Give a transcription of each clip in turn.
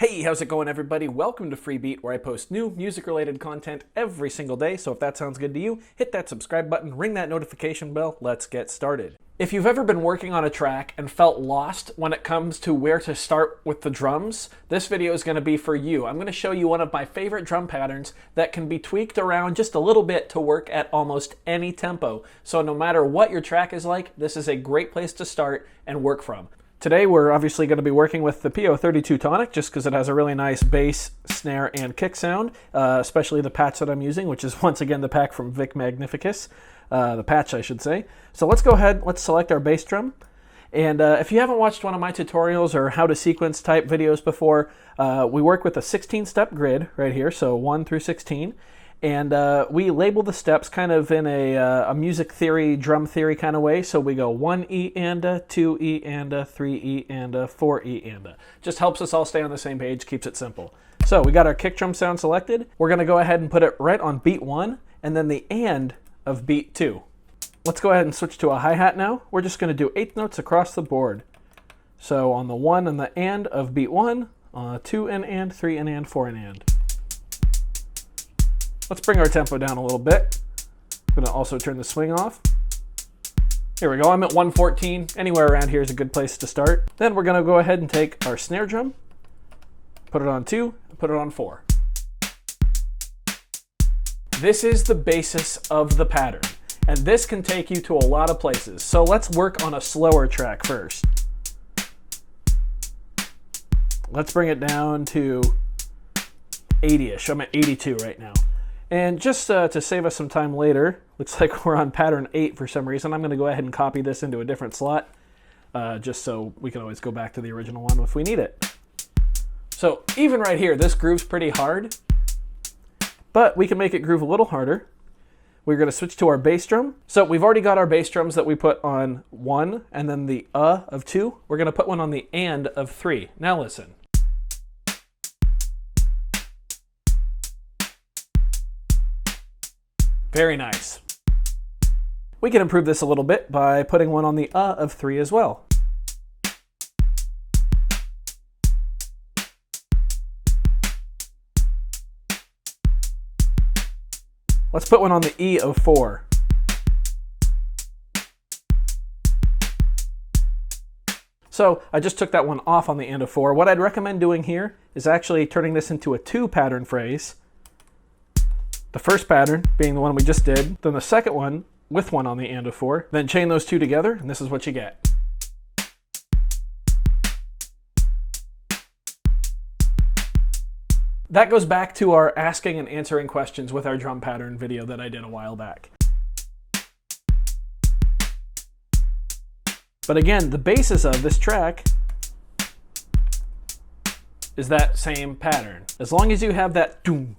Hey, how's it going, everybody? Welcome to Freebeat, where I post new music-related content every single day. So if that sounds good to you, hit that subscribe button, ring that notification bell. Let's get started. If you've ever been working on a track and felt lost when it comes to where to start with the drums, this video is going to be for you. I'm going to show you one of my favorite drum patterns that can be tweaked around just a little bit to work at almost any tempo. So no matter what your track is like, this is a great place to start and work from. Today we're obviously going to be working with the PO32 Tonic just because it has a really nice bass, snare, and kick sound, especially the patch that I'm using, which is once again the pack from Vic Magnificus, the patch I should say. So let's go ahead, let's select our bass drum. And if you haven't watched one of my tutorials or how to sequence type videos before, we work with a 16-step grid right here, so 1 through 16. And we label the steps kind of in a music theory, drum theory kind of way. So we go 1 E and a, 2 E and a, 3 E and a, 4 E and a. Just helps us all stay on the same page, keeps it simple. So we got our kick drum sound selected. We're going to go ahead and put it right on beat 1 and then the and of beat 2. Let's go ahead and switch to a hi-hat now. We're just going to do 8th notes across the board. So on the 1 and the and of beat 1, 2 and, 3 and, 4 and. Let's bring our tempo down a little bit. I'm going to also turn the swing off. Here we go, I'm at 114. Anywhere around here is a good place to start. Then we're going to go ahead and take our snare drum, put it on 2, and put it on 4. This is the basis of the pattern, and this can take you to a lot of places. So let's work on a slower track first. Let's bring it down to 80-ish. I'm at 82 right now. And just to save us some time later, looks like we're on pattern 8 for some reason. I'm going to go ahead and copy this into a different slot, just so we can always go back to the original one if we need it. So even right here, this groove's pretty hard, but we can make it groove a little harder. We're going to switch to our bass drum. So we've already got our bass drums that we put on 1 and then the of 2. We're going to put one on the and of 3. Now listen. Very nice. We can improve this a little bit by putting one on the of 3 as well. Let's put one on the E of 4. So I just took that one off on the and of 4. What I'd recommend doing here is actually turning this into a 2 pattern phrase. The first pattern being the one we just did, then the second one with one on the and of 4, then chain those two together, and this is what you get. That goes back to our asking and answering questions with our drum pattern video that I did a while back. But again, the basis of this track is that same pattern. As long as you have that doom,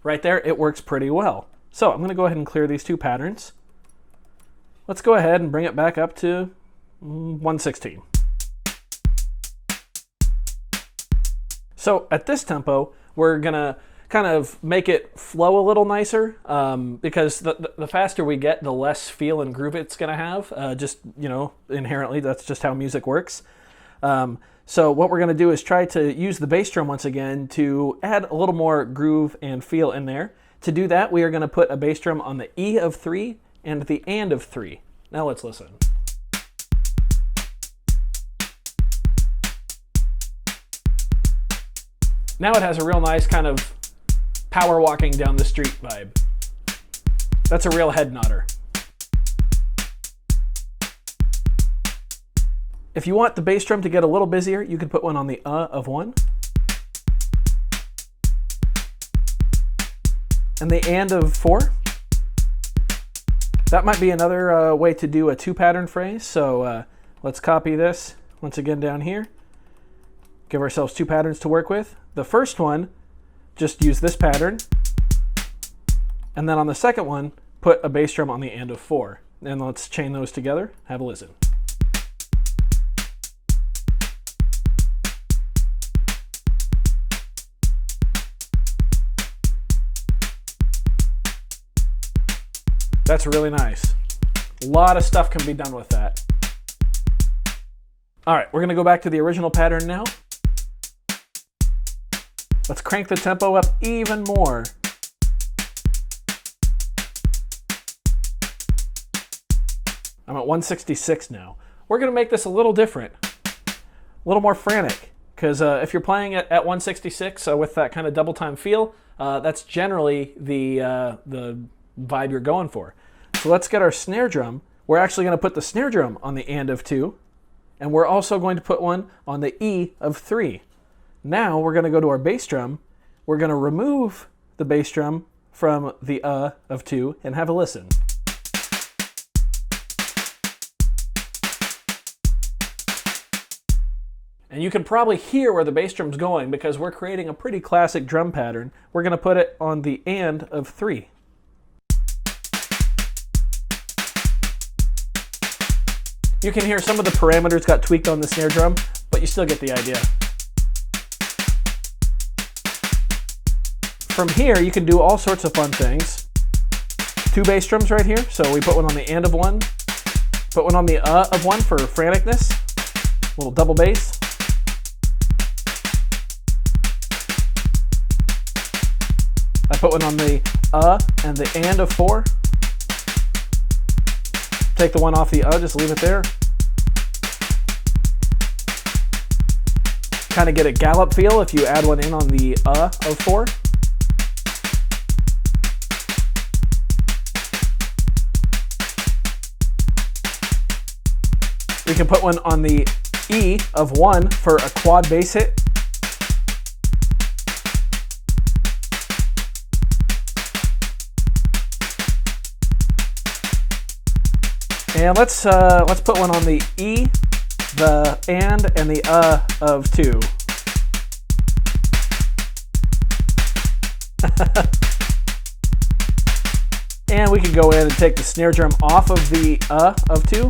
right there, it works pretty well. So I'm going to go ahead and clear these two patterns. Let's go ahead and bring it back up to 116. So at this tempo, we're going to kind of make it flow a little nicer because the faster we get, the less feel and groove it's going to have. Just, you know, inherently, that's just how music works. So what we're going to do is try to use the bass drum once again to add a little more groove and feel in there. To do that, we are going to put a bass drum on the E of 3 and the and of 3. Now let's listen. Now it has a real nice kind of power walking down the street vibe. That's a real head nodder. If you want the bass drum to get a little busier, you can put one on the of 1. And the and of 4. That might be another way to do a 2 pattern phrase. So let's copy this once again down here. Give ourselves 2 patterns to work with. The first one, just use this pattern. And then on the second one, put a bass drum on the and of 4. And let's chain those together. Have a listen. That's really nice. A lot of stuff can be done with that. All right, we're gonna go back to the original pattern now. Let's crank the tempo up even more. I'm at 166 now. We're gonna make this a little different, a little more frantic, because if you're playing it at 166 with that kind of double time feel, that's generally the vibe you're going for. So let's get our snare drum. We're actually gonna put the snare drum on the and of 2, and we're also going to put one on the E of 3. Now we're gonna go to our bass drum. We're gonna remove the bass drum from the of 2 and have a listen. And you can probably hear where the bass drum's going because we're creating a pretty classic drum pattern. We're going to put it on the and of 3. You can hear some of the parameters got tweaked on the snare drum, but you still get the idea. From here, you can do all sorts of fun things. 2 bass drums right here, so we put one on the and of 1, put one on the of 1 for franticness, a little double bass. I put one on the and the and of 4. Take the one off the just leave it there. Kind of get a gallop feel if you add one in on the of 4. We can put one on the E of 1 for a quad bass hit. And let's put one on the E, the and the of 2. And we can go in and take the snare drum off of the of 2.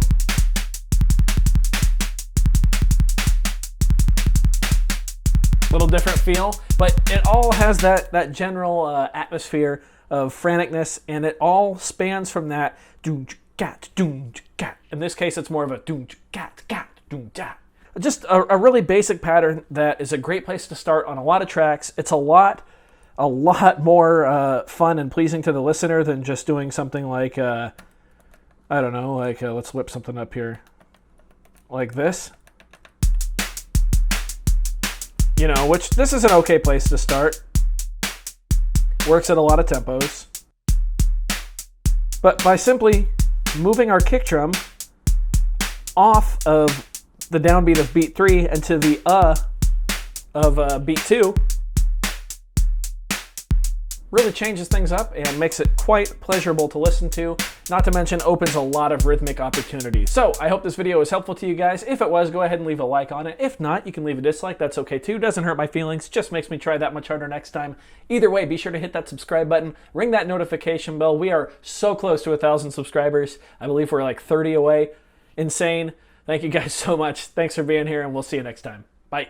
Little different feel, but it all has that general atmosphere of franticness, and it all spans from that doom gat doom gat. In this case, it's more of a doom gat gat doom gat. Just a really basic pattern that is a great place to start on a lot of tracks. It's a lot more fun and pleasing to the listener than just doing something like I don't know, like let's whip something up here, like this. You know, which this is an okay place to start. Works at a lot of tempos. But by simply moving our kick drum off of the downbeat of beat 3 and to the of beat 2, really changes things up and makes it quite pleasurable to listen to, not to mention opens a lot of rhythmic opportunities. So I hope this video was helpful to you guys. If it was, go ahead and leave a like on it. If not, you can leave a dislike, that's okay too. Doesn't hurt my feelings, just makes me try that much harder next time. Either way, be sure to hit that subscribe button, ring that notification bell. We are so close to 1,000 subscribers. I believe we're like 30 away. Insane. Thank you guys so much. Thanks for being here, and we'll see you next time. Bye.